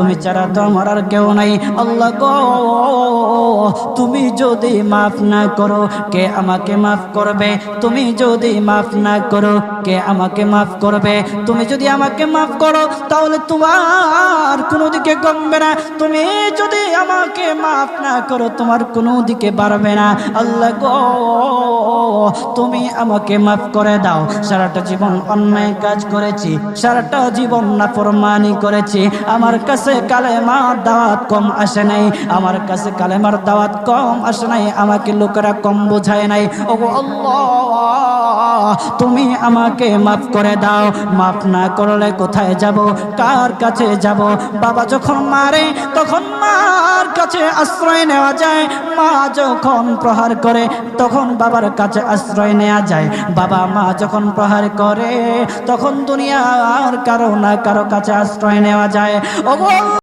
তুমি ছাড়া তো আমার আর কেউ নাই। আল্লাহ গো, তুমি যদি মাফ না করো কে আমাকে মাফ করবে? তুমি যদি মাফ না করো কে আমাকে মাফ করবে? তুমি যদি আমাকে মাফ করো তাহলে তোমার কোনো দিকে কমবে না, তুমি যদি আমাকে মাফ না করো তোমার কোনো দিকে বাড়বে না। আল্লাহ গো, তুমি আমাকে মাফ করে দাও। সারাটা জীবন অন্যায় কাজ করেছি, সারাটা জীবন নাফরমানি করেছি, আমার কাছে কালেমার দাওয়াত কম আসে নাই, আমার কাছে কালেমার দাওয়াত কম আসে নাই, আমাকে লোকেরা কম বোঝায় নাই। ওগো আল্লাহ, তুমি আমাকে মাফ করে দাও। মাফ না করলে কোথায় যাব, কার কাছে যাব? বাবা যখন মারে তখন মার কাছে আশ্রয় নেওয়া যায়, মা যখন প্রহার করে তখন বাবার কাছে আশ্রয় নেওয়া যায়, বাবা মা যখন প্রহার করে তখন দুনিয়ার কারো না কারো কাছে আশ্রয় নেওয়া যায়। ওগো